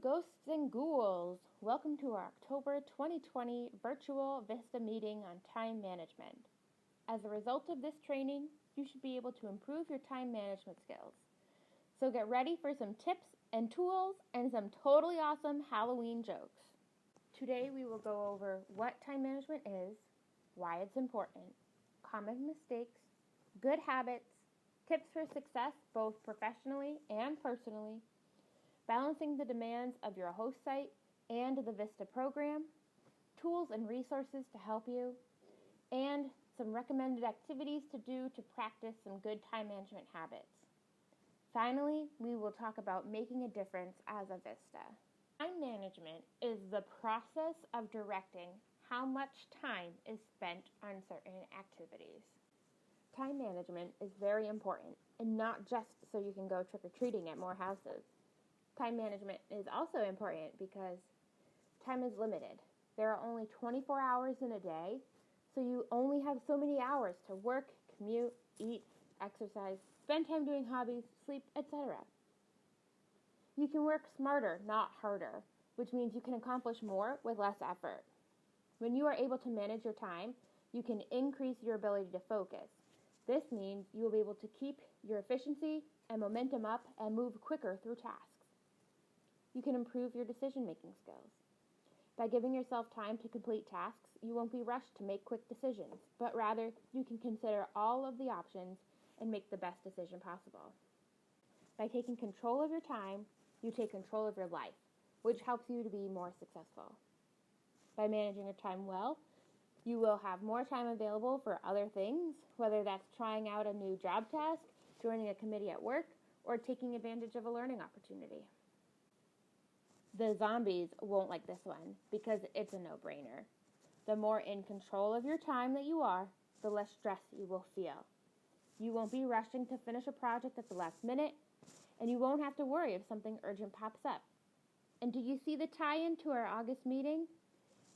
ghosts and ghouls! Welcome to our October 2020 virtual VISTA meeting on time management. As a result of this training, you should be able to improve your time management skills. So get ready for some tips and tools and some totally awesome Halloween jokes. Today we will go over what time management is, why it's important, common mistakes, good habits, tips for success both professionally and personally, balancing the demands of your host site and the VISTA program, tools and resources to help you, and some recommended activities to do to practice some good time management habits. Finally, we will talk about making a difference as a VISTA. Time management is the process of directing how much time is spent on certain activities. Time management is very important, and not just so you can go trick-or-treating at more houses. Time management is also important because time is limited. There are only 24 hours in a day, so you only have so many hours to work, commute, eat, exercise, spend time doing hobbies, sleep, etc. You can work smarter, not harder, which means you can accomplish more with less effort. When you are able to manage your time, you can increase your ability to focus. This means you will be able to keep your efficiency and momentum up and move quicker through tasks. You can improve your decision-making skills. By giving yourself time to complete tasks, you won't be rushed to make quick decisions, but rather you can consider all of the options and make the best decision possible. By taking control of your time, you take control of your life, which helps you to be more successful. By managing your time well, you will have more time available for other things, whether that's trying out a new job task, joining a committee at work, or taking advantage of a learning opportunity. The zombies won't like this one because it's a no-brainer. The more in control of your time that you are, the less stress you will feel. You won't be rushing to finish a project at the last minute, and you won't have to worry if something urgent pops up. And do you see the tie-in to our August meeting?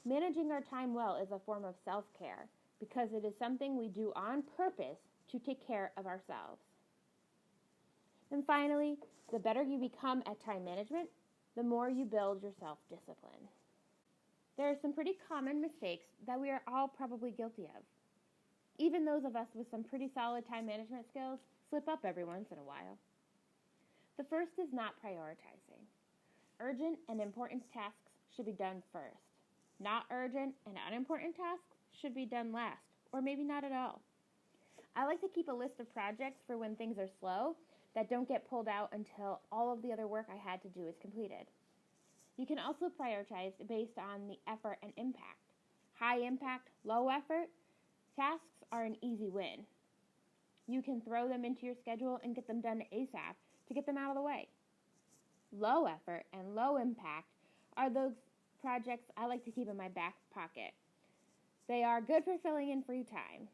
Managing our time well is a form of self-care because it is something we do on purpose to take care of ourselves. And finally, the better you become at time management, the more you build your self-discipline. There are some pretty common mistakes that we are all probably guilty of. Even those of us with some pretty solid time management skills slip up every once in a while. The first is not prioritizing. Urgent and important tasks should be done first. Not urgent and unimportant tasks should be done last, or maybe not at all. I like to keep a list of projects for when things are slow that don't get pulled out until all of the other work I had to do is completed. You can also prioritize based on the effort and impact. High impact, low effort tasks are an easy win. You can throw them into your schedule and get them done ASAP to get them out of the way. Low effort and low impact are those projects I like to keep in my back pocket. They are good for filling in free time.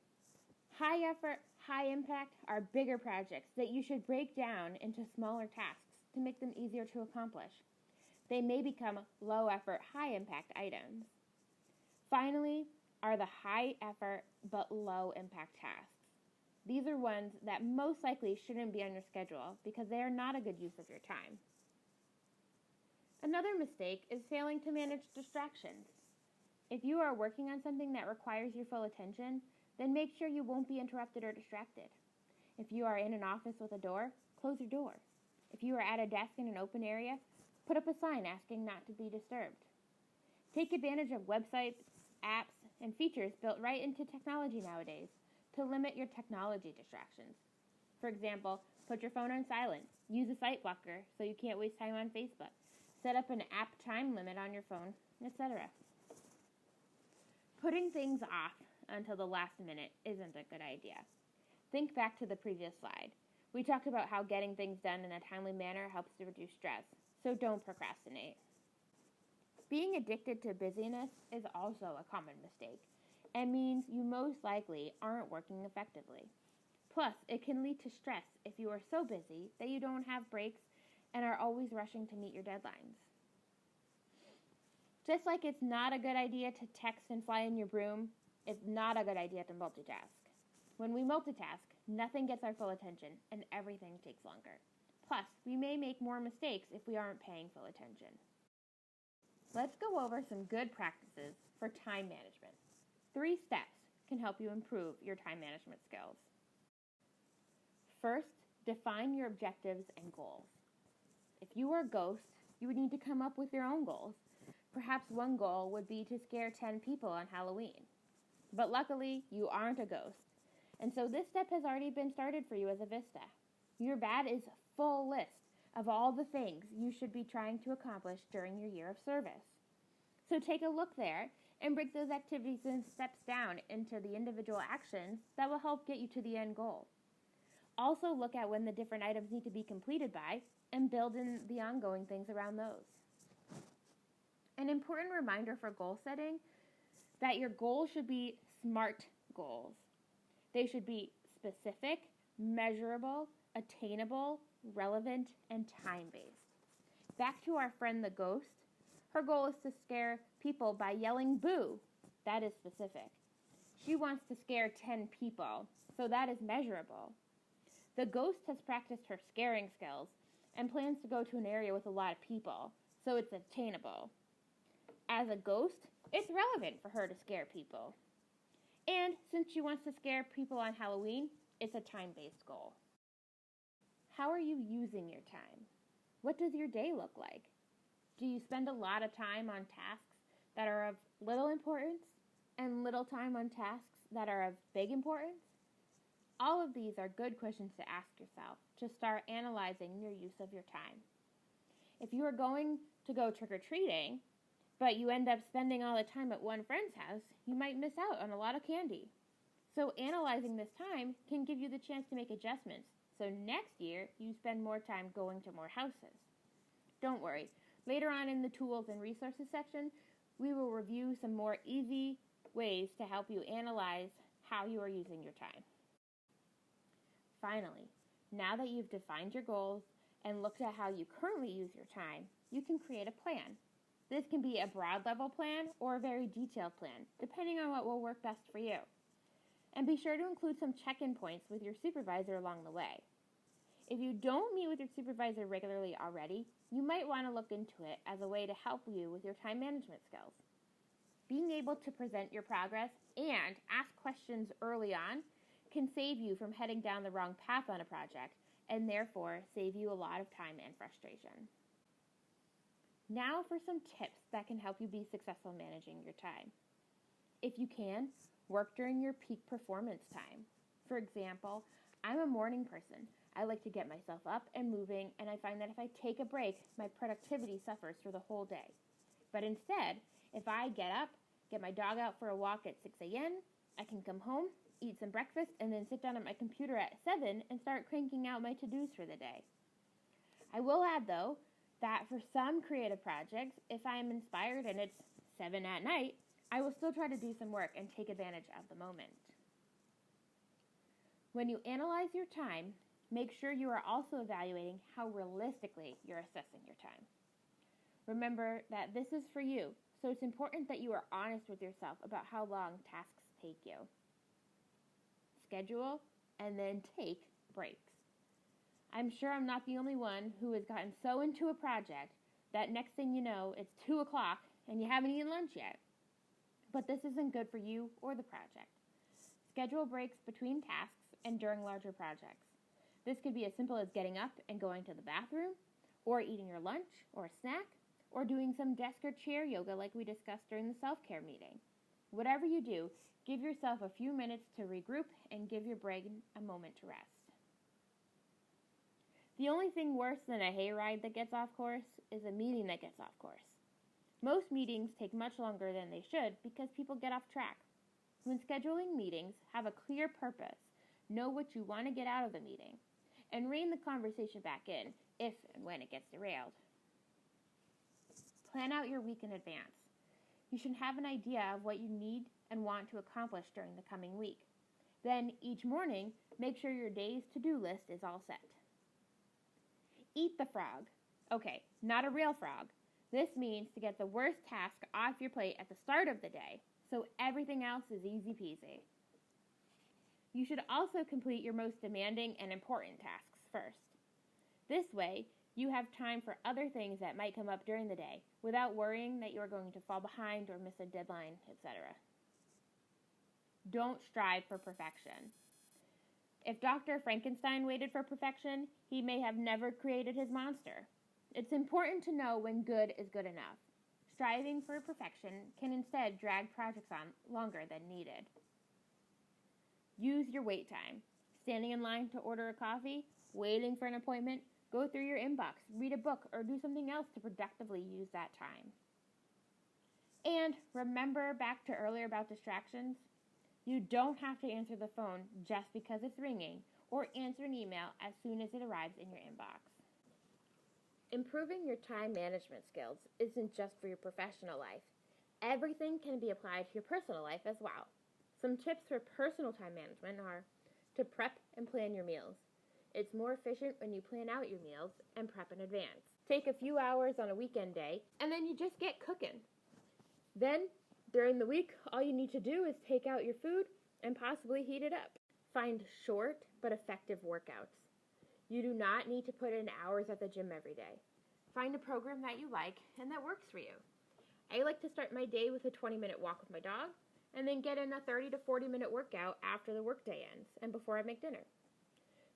High effort, high impact are bigger projects that you should break down into smaller tasks to make them easier to accomplish. They may become low effort, high impact items. Finally are the high effort but low impact tasks. These are ones that most likely shouldn't be on your schedule because they are not a good use of your time. Another mistake is failing to manage distractions. If you are working on something that requires your full attention, then make sure you won't be interrupted or distracted. If you are in an office with a door, close your door. If you are at a desk in an open area, put up a sign asking not to be disturbed. Take advantage of websites, apps, and features built right into technology nowadays to limit your technology distractions. For example, put your phone on silent, use a site blocker so you can't waste time on Facebook, set up an app time limit on your phone, etc. Putting things off until the last minute isn't a good idea. Think back to the previous slide. We talked about how getting things done in a timely manner helps to reduce stress, so don't procrastinate. Being addicted to busyness is also a common mistake and means you most likely aren't working effectively. Plus, it can lead to stress if you are so busy that you don't have breaks and are always rushing to meet your deadlines. Just like it's not a good idea to text and fly in your broom, it's not a good idea to multitask. When we multitask, nothing gets our full attention and everything takes longer. Plus, we may make more mistakes if we aren't paying full attention. Let's go over some good practices for time management. 3 steps can help you improve your time management skills. First, define your objectives and goals. If you were a ghost, you would need to come up with your own goals. Perhaps one goal would be to scare 10 people on Halloween. But luckily, you aren't a ghost. And so this step has already been started for you as a VISTA. Your BAD is a full list of all the things you should be trying to accomplish during your year of service. So take a look there and break those activities and steps down into the individual actions that will help get you to the end goal. Also look at when the different items need to be completed by and build in the ongoing things around those. An important reminder for goal setting that your goals should be SMART goals. They should be specific, measurable, attainable, relevant, and time-based. Back to our friend the ghost. Her goal is to scare people by yelling boo. That is specific. She wants to scare 10 people, so that is measurable. The ghost has practiced her scaring skills and plans to go to an area with a lot of people, so it's attainable. As a ghost, it's relevant for her to scare people. And since she wants to scare people on Halloween, it's a time-based goal. How are you using your time? What does your day look like? Do you spend a lot of time on tasks that are of little importance and little time on tasks that are of big importance? All of these are good questions to ask yourself to start analyzing your use of your time. If you are going to go trick-or-treating, but you end up spending all the time at one friend's house, you might miss out on a lot of candy. So analyzing this time can give you the chance to make adjustments, so next year you spend more time going to more houses. Don't worry, later on in the tools and resources section, we will review some more easy ways to help you analyze how you are using your time. Finally, now that you've defined your goals and looked at how you currently use your time, you can create a plan. This can be a broad level plan or a very detailed plan, depending on what will work best for you. And be sure to include some check-in points with your supervisor along the way. If you don't meet with your supervisor regularly already, you might want to look into it as a way to help you with your time management skills. Being able to present your progress and ask questions early on can save you from heading down the wrong path on a project and therefore save you a lot of time and frustration. Now for some tips that can help you be successful managing your time. If you can, work during your peak performance time. For example, I'm a morning person. I like to get myself up and moving, and I find that if I take a break, my productivity suffers for the whole day. But instead, if I get up, get my dog out for a walk at 6 a.m., I can come home, eat some breakfast, and then sit down at my computer at 7 and start cranking out my to-dos for the day. I will add, though, that for some creative projects, if I am inspired and it's 7 at night, I will still try to do some work and take advantage of the moment. When you analyze your time, make sure you are also evaluating how realistically you're assessing your time. Remember that this is for you, so it's important that you are honest with yourself about how long tasks take you. Schedule and then take breaks. I'm sure I'm not the only one who has gotten so into a project that next thing you know, it's 2 o'clock and you haven't eaten lunch yet. But this isn't good for you or the project. Schedule breaks between tasks and during larger projects. This could be as simple as getting up and going to the bathroom, or eating your lunch or a snack, or doing some desk or chair yoga like we discussed during the self-care meeting. Whatever you do, give yourself a few minutes to regroup and give your brain a moment to rest. The only thing worse than a hayride that gets off course is a meeting that gets off course. Most meetings take much longer than they should because people get off track. When scheduling meetings, have a clear purpose, know what you want to get out of the meeting, and rein the conversation back in if and when it gets derailed. Plan out your week in advance. You should have an idea of what you need and want to accomplish during the coming week. Then, each morning, make sure your day's to-do list is all set. Eat the frog. Okay, not a real frog. This means to get the worst task off your plate at the start of the day, so everything else is easy peasy. You should also complete your most demanding and important tasks first. This way, You have time for other things that might come up during the day without worrying that you are going to fall behind or miss a deadline, etc. Don't strive for perfection. If Dr. Frankenstein waited for perfection, he may have never created his monster. It's important to know when good is good enough. Striving for perfection can instead drag projects on longer than needed. Use your wait time. Standing in line to order a coffee, waiting for an appointment, go through your inbox, read a book, or do something else to productively use that time. And remember back to earlier about distractions? You don't have to answer the phone just because it's ringing or answer an email as soon as it arrives in your inbox. Improving your time management skills isn't just for your professional life. Everything can be applied to your personal life as well. Some tips for personal time management are to prep and plan your meals. It's more efficient when you plan out your meals and prep in advance. Take a few hours on a weekend day, and then you just get cooking. Then, during the week, all you need to do is take out your food and possibly heat it up. Find short but effective workouts. You do not need to put in hours at the gym every day. Find a program that you like and that works for you. I like to start my day with a 20-minute walk with my dog, and then get in a 30 to 40-minute workout after the workday ends and before I make dinner.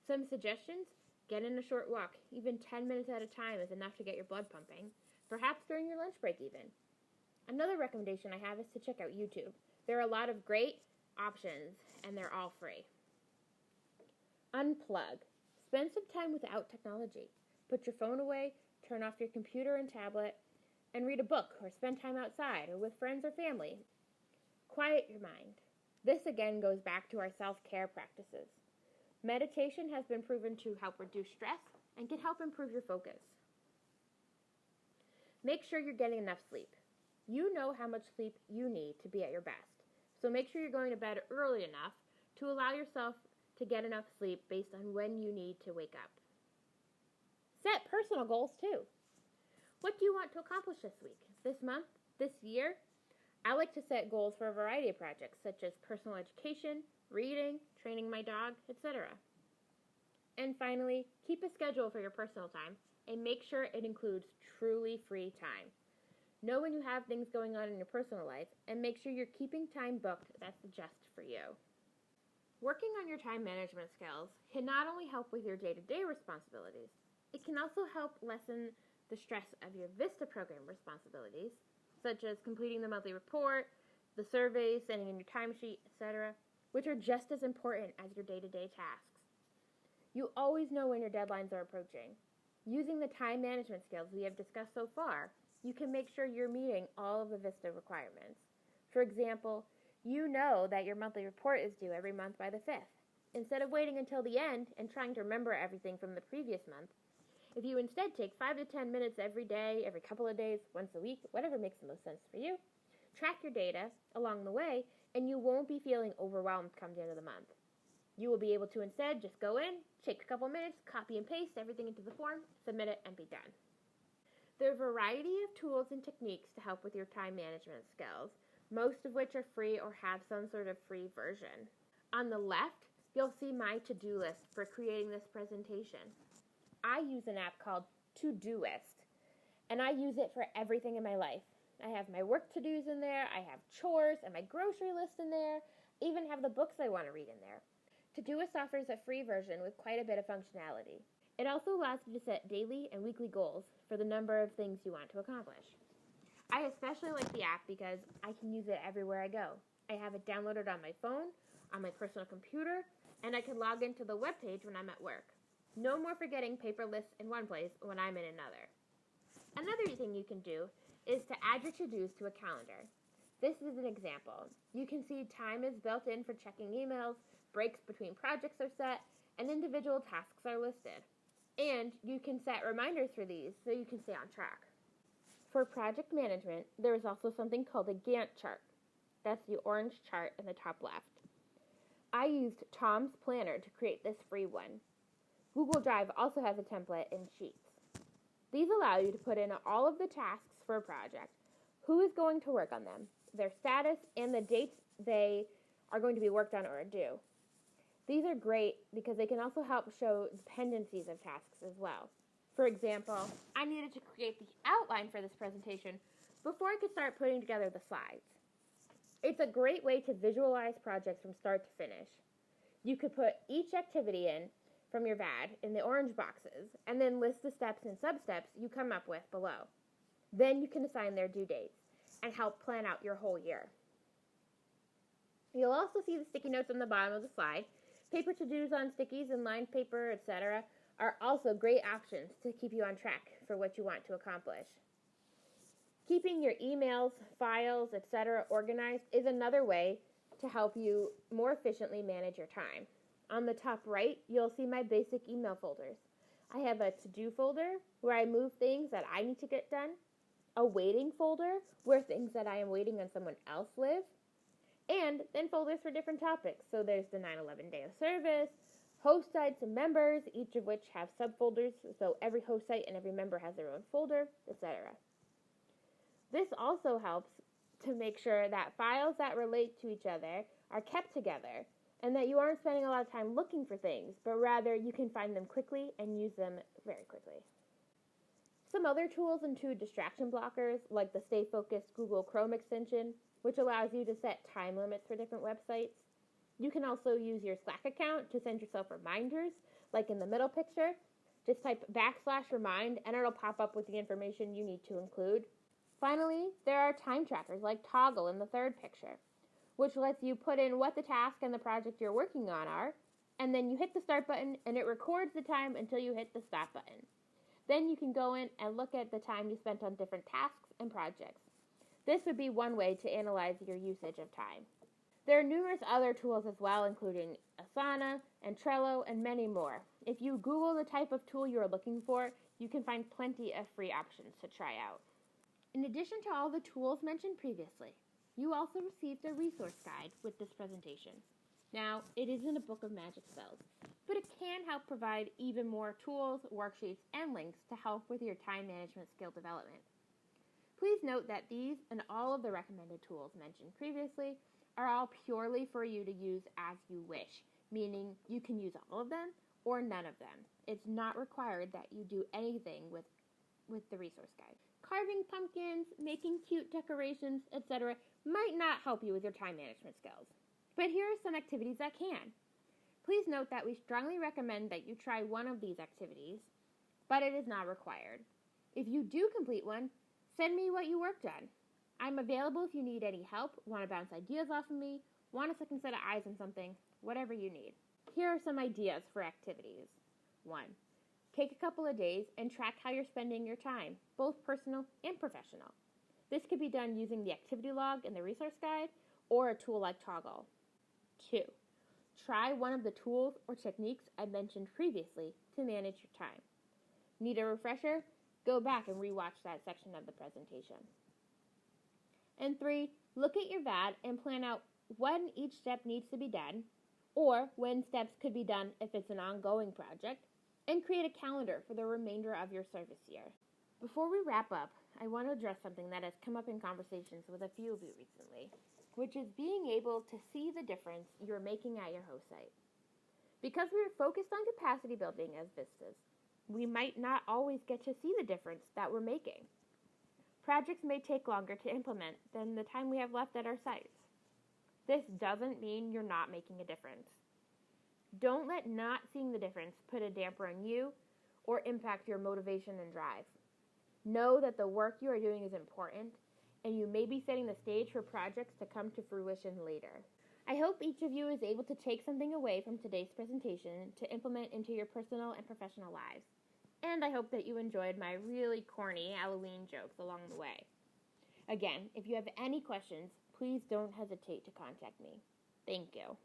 Some suggestions: get in a short walk. Even 10 minutes at a time is enough to get your blood pumping, perhaps during your lunch break even. Another recommendation I have is to check out YouTube. There are a lot of great options, and they're all free. Unplug. Spend some time without technology. Put your phone away, turn off your computer and tablet, and read a book or spend time outside or with friends or family. Quiet your mind. This again goes back to our self-care practices. Meditation has been proven to help reduce stress and can help improve your focus. Make sure you're getting enough sleep. You know how much sleep you need to be at your best, so make sure you're going to bed early enough to allow yourself to get enough sleep based on when you need to wake up. Set personal goals too. What do you want to accomplish this week, this month, this year? I like to set goals for a variety of projects, such as personal education, reading, training my dog, etc. And finally, keep a schedule for your personal time and make sure it includes truly free time. Know when you have things going on in your personal life and make sure you're keeping time booked that's just for you. Working on your time management skills can not only help with your day-to-day responsibilities, it can also help lessen the stress of your VISTA program responsibilities, such as completing the monthly report, the surveys, sending in your timesheet, etc., which are just as important as your day-to-day tasks. You always know when your deadlines are approaching. Using the time management skills we have discussed so far, you can make sure you're meeting all of the VISTA requirements. For example, you know that your monthly report is due every month by the 5th. Instead of waiting until the end and trying to remember everything from the previous month, if you instead take 5 to 10 minutes every day, every couple of days, once a week, whatever makes the most sense for you, track your data along the way, and you won't be feeling overwhelmed come the end of the month. You will be able to instead just go in, take a couple minutes, copy and paste everything into the form, submit it, and be done. There are a variety of tools and techniques to help with your time management skills, most of which are free or have some sort of free version. On the left, you'll see my to-do list for creating this presentation. I use an app called Todoist, and I use it for everything in my life. I have my work to-dos in there, I have chores and my grocery list in there, I even have the books I want to read in there. Todoist offers a free version with quite a bit of functionality. It also allows you to set daily and weekly goals for the number of things you want to accomplish. I especially like the app because I can use it everywhere I go. I have it downloaded on my phone, on my personal computer, and I can log into the webpage when I'm at work. No more forgetting paper lists in one place when I'm in another. Another thing you can do is to add your to-dos to a calendar. This is an example. You can see time is built in for checking emails, breaks between projects are set, and individual tasks are listed. And you can set reminders for these so you can stay on track. For project management, there is also something called a Gantt chart. That's the orange chart in the top left. I used Tom's Planner to create this free one. Google Drive also has a template in Sheets. These allow you to put in all of the tasks for a project, who is going to work on them, their status, and the dates they are going to be worked on or are due. These are great because they can also help show dependencies of tasks as well. For example, I needed to create the outline for this presentation before I could start putting together the slides. It's a great way to visualize projects from start to finish. You could put each activity in from your VAD in the orange boxes and then list the steps and sub-steps you come up with below. Then you can assign their due dates and help plan out your whole year. You'll also see the sticky notes on the bottom of the slide. Paper to-dos on stickies and lined paper, etc. are also great options to keep you on track for what you want to accomplish. Keeping your emails, files, etc. organized is another way to help you more efficiently manage your time. On the top right, you'll see my basic email folders. I have a to-do folder where I move things that I need to get done, a waiting folder where things that I am waiting on someone else live, and then folders for different topics. So there's the 9/11 Day of Service, host sites and members, each of which have subfolders, so every host site and every member has their own folder, etc. This also helps to make sure that files that relate to each other are kept together and that you aren't spending a lot of time looking for things, but rather you can find them quickly and use them very quickly. Some other tools include distraction blockers like the Stay Focused Google Chrome extension, which allows you to set time limits for different websites. You can also use your Slack account to send yourself reminders, like in the middle picture. Just type /remind and it'll pop up with the information you need to include. Finally, there are time trackers like Toggle in the third picture, which lets you put in what the task and the project you're working on are, and then you hit the start button and it records the time until you hit the stop button. Then you can go in and look at the time you spent on different tasks and projects. This would be one way to analyze your usage of time. There are numerous other tools as well, including Asana and Trello and many more. If you Google the type of tool you are looking for, you can find plenty of free options to try out. In addition to all the tools mentioned previously, you also received a resource guide with this presentation. Now, it isn't a book of magic spells, but it can help provide even more tools, worksheets, and links to help with your time management skill development. Please note that these and all of the recommended tools mentioned previously are all purely for you to use as you wish, meaning you can use all of them or none of them. It's not required that you do anything with the resource guide. Carving pumpkins, making cute decorations, etc. might not help you with your time management skills. But here are some activities that can. Please note that we strongly recommend that you try one of these activities, but it is not required. If you do complete one, send me what you worked on. I'm available if you need any help, want to bounce ideas off of me, want a second set of eyes on something, whatever you need. Here are some ideas for activities. 1. Take a couple of days and track how you're spending your time, both personal and professional. This could be done using the activity log in the resource guide or a tool like Toggle. 2. Try one of the tools or techniques I mentioned previously to manage your time. Need a refresher? Go back and rewatch that section of the presentation. And 3, look at your VAD and plan out when each step needs to be done, or when steps could be done if it's an ongoing project, and create a calendar for the remainder of your service year. Before we wrap up, I want to address something that has come up in conversations with a few of you recently, which is being able to see the difference you're making at your host site. Because we're focused on capacity building as VISTAs, we might not always get to see the difference that we're making. Projects may take longer to implement than the time we have left at our sites. This doesn't mean you're not making a difference. Don't let not seeing the difference put a damper on you or impact your motivation and drive. Know that the work you are doing is important, and you may be setting the stage for projects to come to fruition later. I hope each of you is able to take something away from today's presentation to implement into your personal and professional lives. And I hope that you enjoyed my really corny Halloween jokes along the way. Again, if you have any questions, please don't hesitate to contact me. Thank you.